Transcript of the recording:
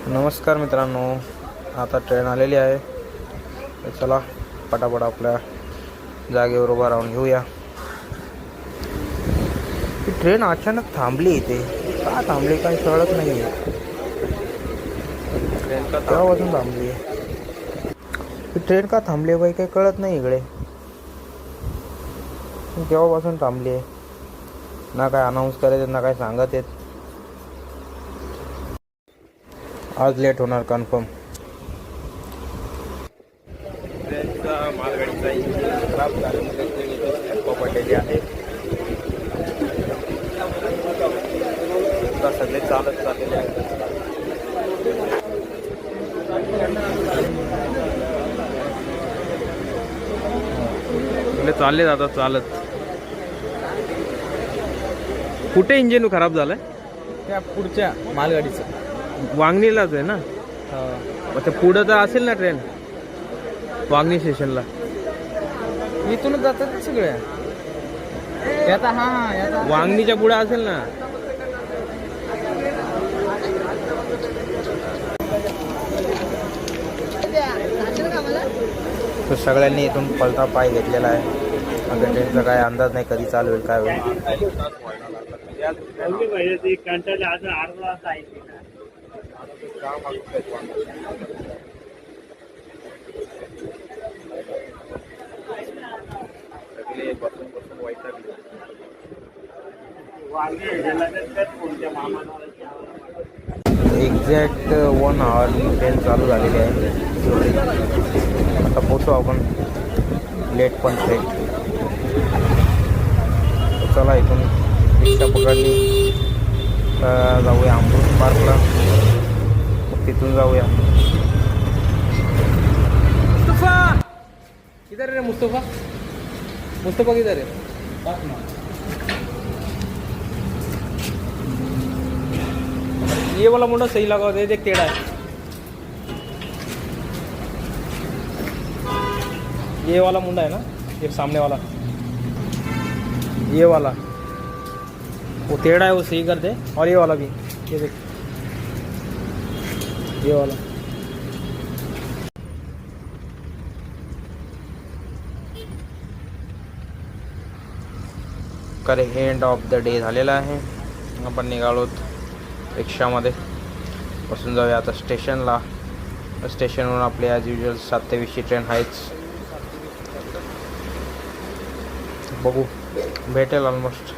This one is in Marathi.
नमस्कार मित्रांनो, आता ट्रेन आलेली आहे. तर चला पटापट आपल्या जागेवर उभा राहून घेऊया. ही ट्रेन अचानक थांबली इथे. का थांबली काही कळत नाही आहे. ट्रेन का केव्हापासून थांबली आहे? ही ट्रेन का थांबली आहे काही कळत नाही इकडे. केव्हापासून थांबली आहे ना, काय अनाऊन्स करायचं ना काय सांगत आहेत. आज लेट होणार कन्फर्म. ट्रेनचा मालगाडीचा इंजिन खराब झाल्यामुळे पडलेली आहे. सगळे चालत चाललेले आहेत. चालले जातात चालत. कुठे इंजिन खराब झालंय? त्या पुढच्या मालगाडीचं वांगणीलाच आहे ना. आता पुढं तर असेल ना ट्रेन वांगणी स्टेशनला. इथूनच जातात सगळ्या. याचा हा याचा वांगणीच्या पुढे असेल ना. तर सगळ्यांनी इथून पलटा पाय घेतलेला आहे. आता ट्रेनचा काय अंदाज नाही कधी चालू होईल काय होईल. एक्झॅक्ट 1 आवर ट्रेन चालू झालेली आहे. आता पोचू आपण. लेट पण थेट. चला इथून रिक्षा पकडली जाऊया अमृत पार्कला. मग तिथून जाऊया. मुस्तफा किधर है? मुस्तफा मुस्तफा किधर है? ये वाला मुंडा सही लगा हुआ है, देख टेढ़ा है. ये वाला मुंडा है ना, ये सामने वाला, ये वाला वो टेढ़ा है, वो सही कर दे. और ये वाला भी, ये देख, ये वाला. करे एंड ऑफ द डे झालेला आहे. आपण निघालोत रिक्षामध्ये. बसून जाऊया आता स्टेशनला. स्टेशनवरून आपली ॲज युजल 7 ते 20ची ट्रेन आहेच. बघू भेटेल ऑलमोस्ट.